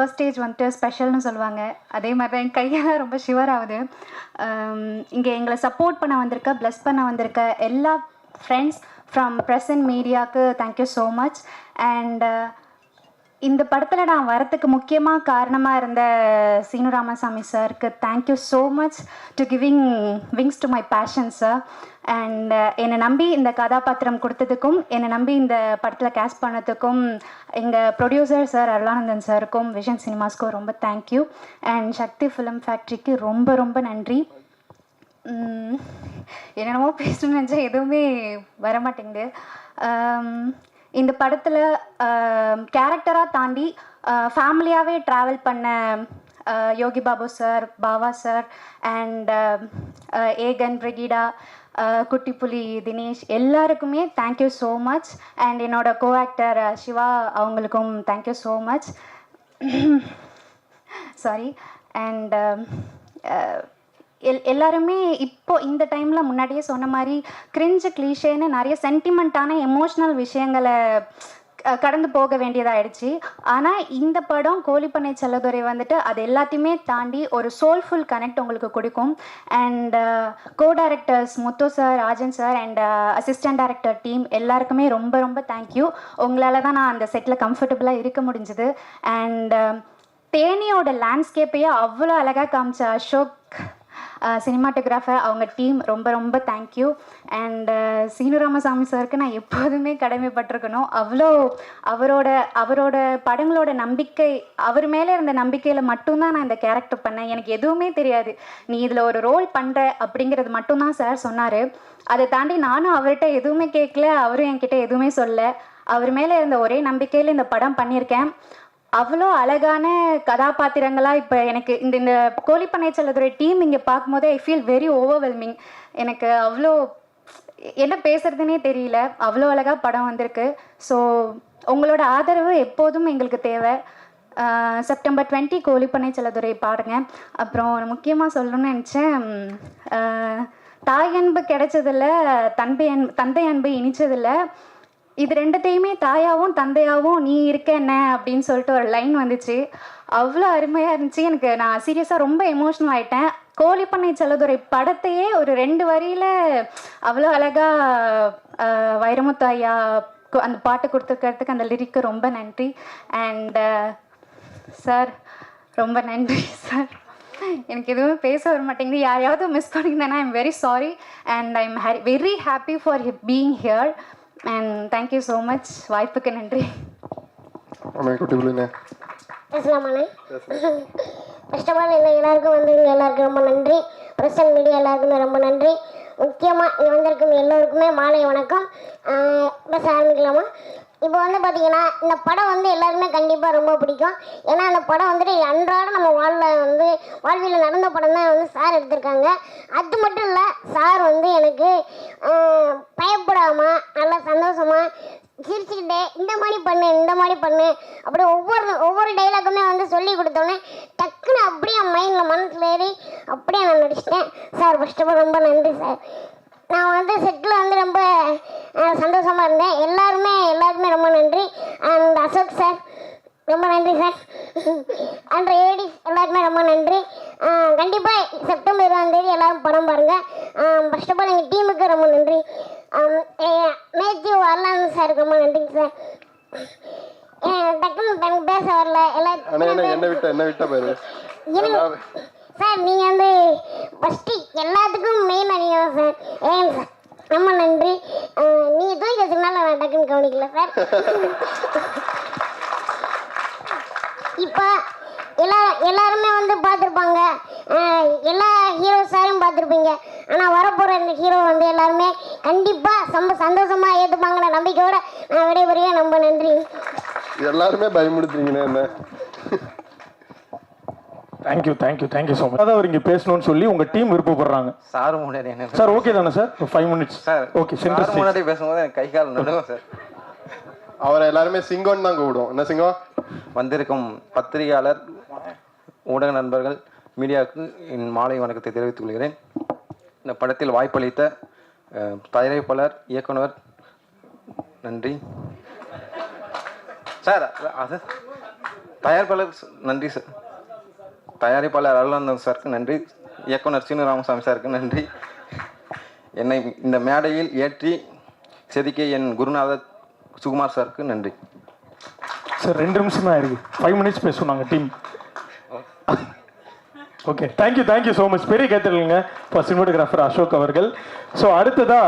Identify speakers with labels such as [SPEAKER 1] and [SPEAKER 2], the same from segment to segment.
[SPEAKER 1] First stage வந்துட்டு ஸ்பெஷல்னு சொல்லுவாங்க. அதே மாதிரி தான் என் கையெல்லாம் ரொம்ப ஷிவர் ஆகுது. இங்கே எங்களை சப்போர்ட் பண்ண வந்திருக்க, ப்ளஸ் பண்ண வந்திருக்க எல்லா ஃப்ரெண்ட்ஸ் ஃப்ரம் ப்ரெஸ் அண்ட் மீடியாவுக்கு தேங்க்யூ ஸோ மச். அண்ட் இந்த படத்தில் நான் வரத்துக்கு முக்கியமாக காரணமாக இருந்த சீனு ராமசாமி சாருக்கு thank you so much to giving wings to my passion sir. And என்னை நம்பி இந்த கதாபாத்திரம் கொடுத்ததுக்கும், என்னை நம்பி இந்த படத்தில் கேஸ்ட் பண்ணதுக்கும் எங்கள் ப்ரொடியூசர் சார் அருளானந்தன் சாருக்கும், விஷன் சினிமாஸ்க்கும் ரொம்ப தேங்க்யூ. அண்ட் சக்தி ஃபிலிம் ஃபேக்ட்ரிக்கு ரொம்ப ரொம்ப நன்றி. என்னென்னமோ பேசணும்னு நினச்சா எதுவுமே வரமாட்டேங்குது. இந்த படத்தில் கேரக்டராக தாண்டி ஃபேமிலியாகவே ட்ராவல் பண்ண Yogi Babu sir, Bava sir and Aegan, Brigida, Kutti Puli, Dinesh எல்லாருக்குமே தேங்க்யூ ஸோ மச். அண்ட் என்னோட கோ ஆக்டர் சிவா அவங்களுக்கும் thank you so much. Sorry. And எல்லாருமே இப்போ இந்த டைமில் முன்னாடியே சொன்ன மாதிரி கிரிஞ்சு கிளீஷேன்னு நிறைய சென்டிமெண்ட்டான எமோஷ்னல் விஷயங்களை கடந்து போக வேண்டியதாகிடுச்சு. ஆனால் இந்த படம் கோழிப்பண்ணை செல்லதுரை வந்துட்டு அது எல்லாத்தையுமே தாண்டி ஒரு சோல்ஃபுல் கனெக்ட் உங்களுக்கு கொடுக்கும். And go directors Muthu sir, Rajan sir and assistant director team எல்லாருக்குமே ரொம்ப ரொம்ப தேங்க்யூ. உங்களால் தான் நான் அந்த செட்டில் கம்ஃபர்டபுளாக இருக்க முடிஞ்சுது. அண்ட் தேனியோட லேண்ட்ஸ்கேப்பையே அவ்வளோ அழகாக காமிச்ச அசோக் சினிமாட்டோகிராஃபர், அவங்க டீம் ரொம்ப ரொம்ப தேங்க்யூ. அண்ட் சீனு ராமசாமி சாருக்கு நான் எப்போதுமே கடமைப்பட்டிருக்கணும். அவ்வளோ அவரோட படங்களோட நம்பிக்கை, அவர் மேலே இருந்த நம்பிக்கையில் மட்டும்தான் நான் இந்த கேரக்டர் பண்ணேன். எனக்கு எதுவுமே தெரியாது. நீ இதில் ஒரு ரோல் பண்ணுற அப்படிங்கிறது மட்டும்தான் சார் சொன்னார். அதை தாண்டி நானும் அவர்கிட்ட எதுவுமே கேட்கல, அவரும் என்கிட்ட எதுவுமே சொல்ல. அவர் மேலே இருந்த ஒரே நம்பிக்கையில் இந்த படம் பண்ணியிருக்கேன். அவ்வளோ அழகான கதாபாத்திரங்களாக இப்போ எனக்கு இந்த கோழிப்பண்ணை செல்லதுரை டீம் இங்கே பார்க்கும்போது ஐ ஃபீல் வெரி ஓவர்வெல்மிங். எனக்கு அவ்வளோ என்ன பேசுகிறதுனே தெரியல. அவ்வளோ அழகாக படம் வந்திருக்கு. ஸோ உங்களோட ஆதரவு எப்போதும் எங்களுக்கு தேவை. செப்டம்பர் 20 கோழிப்பண்ணை செல்லதுரை பாருங்க. அப்புறம் முக்கியமாக சொல்லணும்னு நினச்சேன், தாய் அன்பு கிடைச்சதில்ல, தந்தை அன்பு இனிச்சதில்லை. இது ரெண்டுத்தையுமே தாயாகவும் தந்தையாகவும் நீ இருக்க என்ன அப்படின்னு சொல்லிட்டு ஒரு லைன் வந்துச்சு. அவ்வளோ அருமையாக இருந்துச்சு. எனக்கு நான் சீரியஸாக ரொம்ப எமோஷ்னல் ஆகிட்டேன். கோழிப்பண்ணை செல்லதுரை படத்தையே ஒரு 2 வரியில் அவ்வளோ அழகாக வைரமுத்து ஐயா அந்த பாட்டு கொடுத்துருக்கிறதுக்கு அந்த லிரிக்கு ரொம்ப நன்றி. அண்ட் சார் ரொம்ப நன்றி சார். எனக்கு எதுவுமே பேச வர மாட்டேங்குது. யாரையாவது மிஸ் பண்ணியிருந்தேன்னா I am very sorry. And I am very happy for being here. And thank you so much. வாய்ப்புக்கு நன்றி.
[SPEAKER 2] பேசலாமாண்ணே? ஃபர்ஸ்ட் ஆஃப் ஆல் எல்லாருக்கும் எல்லாருக்கும் ரொம்ப நன்றி. ப்ரெஸ் அண்ட் மீடியா எல்லாருக்குமே ரொம்ப நன்றி. முக்கியமாக இங்கே வந்திருக்கும் எல்லோருக்குமே மாலை வணக்கம். பேச ஆரம்பிக்கலாமா? இப்போ பார்த்தீங்கன்னா இந்த படம் எல்லாருமே கண்டிப்பாக ரொம்ப பிடிக்கும். ஏன்னா அந்த படம் அன்றாட நம்ம வாழ்வியில் நடந்த படம் தான் சார் எடுத்திருக்காங்க. அது மட்டும் இல்லை, சார் எனக்கு பயப்படாமல் நல்லா சந்தோஷமாக சிரிச்சுக்கிட்டே இந்த மாதிரி பண்ணு அப்படி ஒவ்வொரு டைலாக்குமே சொல்லி கொடுத்தோன்னே டக்குன்னு அப்படியே என் மைண்டில் மனசில் ஏறி அப்படியே நான் நடிச்சிட்டேன். சார் ஃபர்ஸ்ட் ஆஃப் ஆல் ரொம்ப நன்றி சார். நான் செட்டில் ரொம்ப சந்தோஷமாக இருந்தேன். எல்லாருமே ரொம்ப நன்றி. அண்ட் அசோக் சார் ரொம்ப நன்றி சார். அண்ட் ஏடிஸ் எல்லாருக்குமே ரொம்ப நன்றி. கண்டிப்பாக செப்டம்பர் 20 எல்லோரும் படம் பாருங்கள். ஃபர்ஸ்ட் ஆஃப் ஆல் எங்கள் டீமுக்கு ரொம்ப நன்றி. மேத்யூ அருளானந்த் சாருக்கு ரொம்ப நன்றிங்க சார். டக்குன்னு எனக்கு பேச வரல. சார் நீங்கள் ஃபஸ்ட்டு எல்லாத்துக்கும் மெயின் நீங்கள் சார். ஏன் சார் ரொம்ப நன்றி. நீங்கள் தூக்கி வச்சுனால நான் டக்குன்னு கவனிக்கல சார். இப்போ எல்லாருமே பார்த்துருப்பாங்க, எல்லா ஹீரோஸாரையும் பார்த்துருப்பீங்க. ஆனால் வரப்போகிற இந்த ஹீரோ எல்லாருமே கண்டிப்பாக ரொம்ப சந்தோஷமாக ஏற்றுப்பாங்கிற நம்பிக்கையோட நான் விடைபெறுவேன். ரொம்ப நன்றி.
[SPEAKER 3] எல்லாருமே பயமுடுத்துறீங்கண்ணே என்ன.
[SPEAKER 4] Thank you so much. அதாவது இங்கே பேசணும்னு சொல்லி உங்கள் டீம் விருப்பப்படுறாங்க.
[SPEAKER 5] சார் முன்னாடி என்ன
[SPEAKER 4] சார் ஓகே தானே sir? 5 minutes
[SPEAKER 5] sir.
[SPEAKER 4] Okay. Centre
[SPEAKER 5] முன்னாடி பேசும்போது எனக்கு கை கால் நடுவும் சார்.
[SPEAKER 3] அவரை எல்லாருமே சிங்கம்னு தான் கூப்பிடுவோம். என்ன சிங்கம்?
[SPEAKER 5] வந்திருக்கும் பத்திரிகையாளர், ஊடக நண்பர்கள், மீடியாவுக்கு என் மாலை வணக்கத்தை தெரிவித்துக் கொள்கிறேன். இந்த படத்தில் வாய்ப்பளித்த தயாரிப்பாளர், இயக்குனர் நன்றி சார். அது தயாரிப்பாளர் நன்றி சார். தயாரிப்பாளர் அருளானந்தன் சாருக்கு நன்றி. இயக்குனர் சீனு ராமசாமி சாருக்கு நன்றி. என்னை இந்த மேடையில் ஏற்றி செதுக்கிய என் குருநாதர் சுகுமார் சாருக்கு நன்றி.
[SPEAKER 4] சார் 2 நிமிஷம் தான் இருக்கு, 5 மினிட்ஸ் பேசுவோம் நாங்கள் team. Okay, thank you so much. பெரிய கேட்டுருங்க இப்போ சினிமாட்டோகிராஃபர் அசோக் அவர்கள். ஸோ அடுத்ததா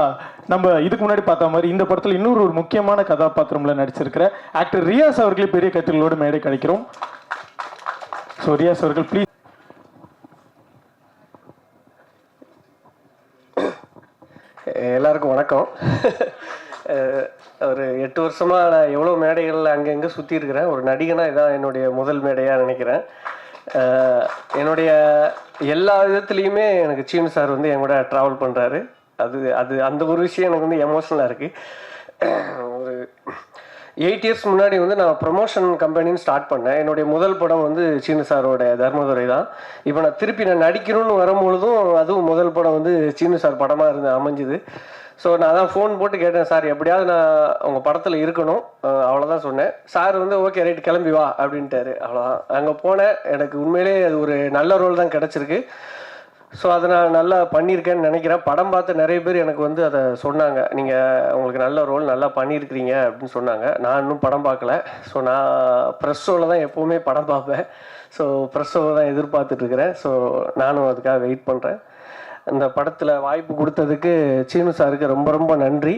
[SPEAKER 4] நம்ம இதுக்கு முன்னாடி பார்த்த மாதிரி இந்த படத்தில் இன்னொரு முக்கியமான கதாபாத்திரம்ல நடிச்சிருக்கிற ஆக்டர் ரியாஸ் அவர்களே பெரிய கத்திரிகளோடு மேடை கிடைக்கிறோம். ஸோ ரியாஸ் அவர்கள் ப்ளீஸ்.
[SPEAKER 6] எல்லாருக்கும் வணக்கம். ஒரு 8 வருஷமாக நான் எவ்வளோ மேடைகளில் அங்கங்கே சுற்றி இருக்கிறேன். ஒரு நடிகனாக இதான் என்னுடைய முதல் மேடையாக நினைக்கிறேன். என்னுடைய எல்லா விதத்துலேயுமே எனக்கு சீனு சார் வந்து என் கூட ட்ராவல் பண்ணுறாரு. அது அந்த ஒரு விஷயம் எனக்கு வந்து எமோஷனலாக இருக்குது. ஒரு 8 இயர்ஸ் முன்னாடி வந்து நான் ப்ரொமோஷன் கம்பெனின்னு ஸ்டார்ட் பண்ணேன். என்னுடைய முதல் படம் வந்து சீனு சாரோட தர்மதுரை தான். இப்போ நான் திருப்பி நடிக்கணும்னு வரும்பொழுதும் அதுவும் முதல் படம் வந்து சீனு சார் படமாக அமைஞ்சுது. ஸோ நான் தான் ஃபோன் போட்டு கேட்டேன், சார் எப்படியாவது நான் உங்கள் படத்தில் இருக்கணும், அவ்வளோதான் சொன்னேன். சார் வந்து ஓகே ரைட் கிளம்பி வா அப்படின்ட்டாரு. அவ்வளோதான். அங்கே போனேன். எனக்கு உண்மையிலே அது ஒரு நல்ல ரோல் தான் கிடச்சிருக்கு. ஸோ அதை நான் நல்லா பண்ணியிருக்கேன்னு நினைக்கிறேன். படம் பார்த்து நிறைய பேர் எனக்கு வந்து அதை சொன்னாங்க, நீங்கள் உங்களுக்கு நல்ல ரோல் நல்லா பண்ணியிருக்கிறீங்க அப்படின்னு சொன்னாங்க. நான் இன்னும் படம் பார்க்கல. ஸோ நான் ப்ரெஸ் ஷோவில் தான் எப்போவுமே படம் பார்ப்பேன். ஸோ ப்ரெஸ் ஷோவை தான் எதிர்பார்த்துட்ருக்கிறேன். ஸோ நானும் அதுக்காக வெயிட் பண்ணுறேன். இந்த படத்தில் வாய்ப்பு கொடுத்ததுக்கு சீனு சாருக்கு ரொம்ப ரொம்ப நன்றி.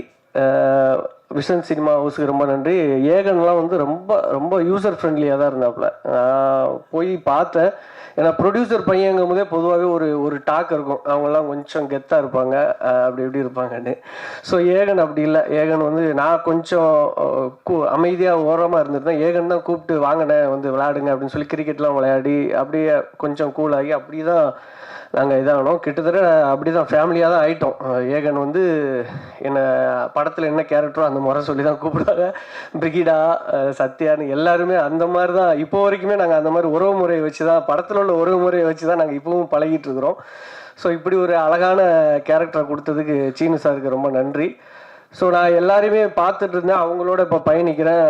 [SPEAKER 6] விஷன் சினிமா ஹவுஸுக்கு ரொம்ப நன்றி. ஏகன்லாம் வந்து ரொம்ப ரொம்ப யூசர் ஃப்ரெண்ட்லியாக தான் இருந்தாப்புல. நான் போய் பார்த்தேன். ஏன்னா ப்ரொடியூசர் பையங்கும் போதே பொதுவாகவே ஒரு டாக் இருக்கும், அவங்கெல்லாம் கொஞ்சம் கெத்தாக இருப்பாங்க, அப்படி இப்படி இருப்பாங்கன்னு. ஸோ ஏகன் அப்படி இல்லை. ஏகன் வந்து நான் கொஞ்சம் அமைதியாக ஓரமாக இருந்திருந்தேன். ஏகன் தான் கூப்பிட்டு வாங்கினே வந்து விளையாடுங்க அப்படின்னு சொல்லி கிரிக்கெட்லாம் விளையாடி அப்படியே கொஞ்சம் கூலாகி அப்படி தான் நாங்கள் இதாகணும். கிட்டத்தட்ட அப்படி தான் ஃபேமிலியாக தான் ஆகிட்டோம். ஏகன் வந்து என்னை படத்தில் என்ன கேரக்டரோ அந்த முறை சொல்லி தான் கூப்பிடுவாங்க. பிரிகிடா, சத்யான்னு எல்லாருமே அந்த மாதிரி தான். இப்போ வரைக்குமே நாங்கள் அந்த மாதிரி உறவு முறையை வச்சு தான், படத்தில் உள்ள உறவு முறையை வச்சு தான் நாங்கள் இப்போவும் பழகிட்டு இருக்கிறோம். ஸோ இப்படி ஒரு அழகான கேரக்டரை கொடுத்ததுக்கு சீனு சாருக்கு ரொம்ப நன்றி. ஸோ நான் எல்லாரையுமே பார்த்துட்டு இருந்தேன். அவங்களோட இப்போ பயணிக்கிறேன்.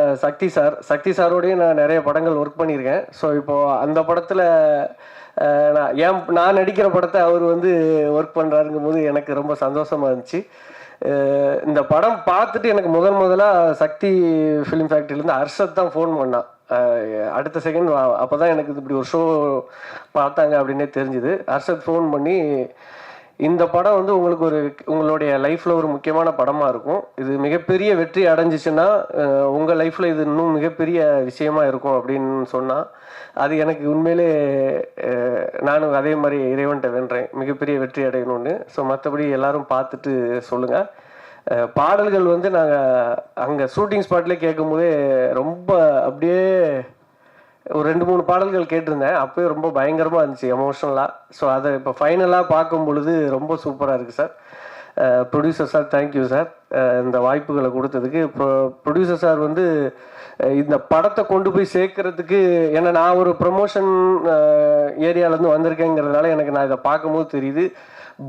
[SPEAKER 6] சக்தி சாரோடையும் நான் நிறைய படங்கள் ஒர்க் பண்ணியிருக்கேன். ஸோ இப்போது அந்த படத்தில் நான் நடிக்கிற படத்தை அவர் வந்து ஒர்க் பண்ணுறாருங்கும் போது எனக்கு ரொம்ப சந்தோஷமாக இருந்துச்சு. இந்த படம் பார்த்துட்டு எனக்கு முதலாக சக்தி ஃபிலிம் ஃபேக்ட்ரியிலேருந்து ஹர்ஷத் தான் ஃபோன் பண்ணான். அடுத்த செகண்ட் அப்போ தான் எனக்கு இப்படி ஒரு ஷோ பார்த்தாங்க அப்படின்னே தெரிஞ்சுது. ஹர்ஷத் ஃபோன் பண்ணி, இந்த படம் வந்து உங்களுடைய லைஃப்பில் ஒரு முக்கியமான படமாக இருக்கும், இது மிகப்பெரிய வெற்றி அடைஞ்சிச்சுன்னா உங்கள் லைஃப்பில் இது இன்னும் மிகப்பெரிய விஷயமா இருக்கும் அப்படின்னு சொன்னால், அது எனக்கு உண்மையிலே நானும் அதே மாதிரி இறைவன்கிட்ட வேண்டுறேன் மிகப்பெரிய வெற்றி அடையணும்னு. ஸோ மற்றபடி எல்லாரும் பார்த்துட்டு சொல்லுங்கள். பாடல்கள் வந்து நாங்கள் அங்கே ஷூட்டிங் ஸ்பாட்லேயே கேட்கும் போதே ரொம்ப அப்படியே ஒரு 2-3 பாடல்கள் கேட்டிருந்தேன். அப்போயே ரொம்ப பயங்கரமாக இருந்துச்சு எமோஷ்னலாக. ஸோ அதை இப்போ ஃபைனலாக பார்க்கும் பொழுது ரொம்ப சூப்பராக இருக்குது sir. Producer sir thank you sir இந்த வாய்ப்புகளை கொடுத்ததுக்கு. இப்போ ப்ரொடியூசர் சார் வந்து இந்த படத்தை கொண்டு போய் சேர்க்கறதுக்கு, ஏன்னா நான் ஒரு ப்ரமோஷன் ஏரியாவிலேருந்து வந்திருக்கேங்கிறதுனால எனக்கு நான் இதை பார்க்கும்போது தெரியுது,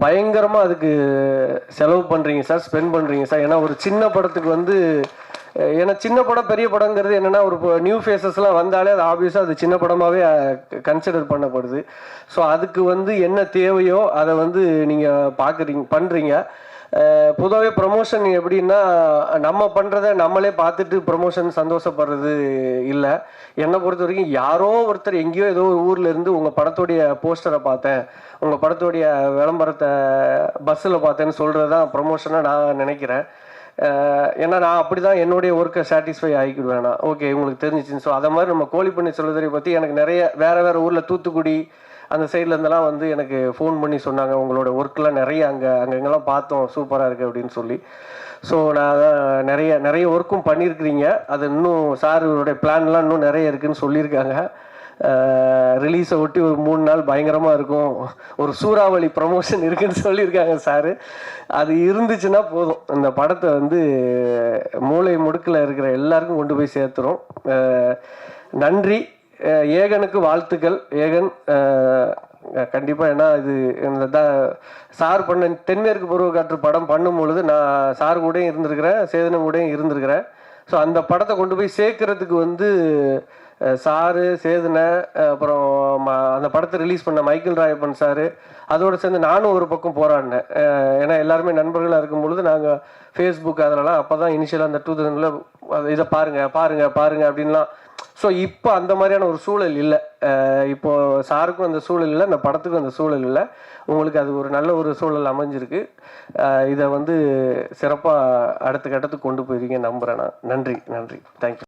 [SPEAKER 6] பயங்கரமாக அதுக்கு செலவு பண்ணுறீங்க சார், ஸ்பெண்ட் பண்ணுறீங்க சார். ஏன்னா ஒரு சின்ன படத்துக்கு வந்து, ஏன்னா சின்ன படம் பெரிய படங்கிறது என்னென்னா ஒரு நியூ ஃபேஸஸ்லாம் வந்தாலே அது ஆப்வியஸாக அது சின்ன படமாகவே கன்சிடர் பண்ணப்படுது. ஸோ அதுக்கு வந்து என்ன தேவையோ அதை வந்து நீங்கள் பண்ணுறீங்க. பொதுவாகவே ப்ரமோஷன் எப்படின்னா, நம்ம பண்ணுறத நம்மளே பார்த்துட்டு ப்ரமோஷன் சந்தோஷப்படுறது இல்லை. என்னை பொறுத்த வரைக்கும் யாரோ ஒருத்தர் எங்கேயோ ஏதோ ஒரு ஊரில் இருந்து உங்கள் படத்தோடைய போஸ்டரை பார்த்தேன், உங்கள் படத்தோடைய விளம்பரத்தை பஸ்ஸில் பார்த்தேன்னு சொல்கிறது தான் ப்ரமோஷனாக நான் நினைக்கிறேன். ஏன்னா நான் அப்படி தான் என்னுடைய ஒர்க்கை சாட்டிஸ்ஃபை ஆகிக்கிடுவேன். நான் ஓகே உங்களுக்கு தெரிஞ்சிச்சின்னு. ஸோ அதை மாதிரி நம்ம கோழிப்பண்ணை சொல்லுறதை பற்றி எனக்கு நிறைய வேறு ஊரில் தூத்துக்குடி அந்த சைட்லேருந்தெல்லாம் வந்து எனக்கு ஃபோன் பண்ணி சொன்னாங்க, உங்களோட ஒர்க்கெலாம் நிறைய அங்கெங்கெல்லாம் பார்த்தோம், சூப்பராக இருக்குது அப்படின்னு சொல்லி. ஸோ நான் நிறைய ஒர்க்கும் பண்ணியிருக்கிறீங்க. அது இன்னும் சாருடைய பிளான்லாம் இன்னும் நிறைய இருக்குதுன்னு சொல்லியிருக்காங்க. ரிலீஸை ஒட்டி ஒரு 3 நாள் பயங்கரமாக இருக்கும், ஒரு சூறாவளி ப்ரமோஷன் இருக்குதுன்னு சொல்லியிருக்காங்க சாரு. அது இருந்துச்சுன்னா போதும், இந்த படத்தை வந்து மூளை முடுக்கில் இருக்கிற எல்லாருக்கும் கொண்டு போய் சேர்த்துரும். நன்றி. ஏகனுக்கு வாழ்த்துக்கள். ஏகன் கண்டிப்பாக, ஏன்னா இது இந்த சார் பண்ண தென்மேற்கு பருவக்காற்று படம் பண்ணும் பொழுது நான் சார் கூடயும் இருந்திருக்கிறேன், சேதனம் கூடயும் இருந்திருக்கிறேன். ஸோ அந்த படத்தை கொண்டு போய் சேர்க்கறதுக்கு வந்து சாரு சேதுன, அப்புறம் அந்த படத்தை ரிலீஸ் பண்ண மைக்கேல் ராயப்பன் சாரு, அதோடு சேர்ந்து நானும் ஒரு பக்கம் போராடினேன். ஏன்னா எல்லாருமே நண்பர்களாக இருக்கும் பொழுது நாங்கள் ஃபேஸ்புக் அதிலலாம் அப்போ தான் இனிஷியலாக அந்த 2000 இதை பாருங்க பாருங்க பாருங்க அப்படின்லாம். ஸோ இப்போ அந்த மாதிரியான ஒரு சூழல் இல்லை. இப்போ சாருக்கும் அந்த சூழல் இல்லை, அந்த படத்துக்கும் அந்த சூழல் இல்லை. உங்களுக்கு அது ஒரு நல்ல ஒரு சூழல் அமைஞ்சிருக்கு. இதை வந்து சிறப்பாக அடுத்த கட்டத்துக்கு கொண்டு போயிருக்கீங்க நம்புகிறேன் நான். நன்றி, தேங்க்யூ.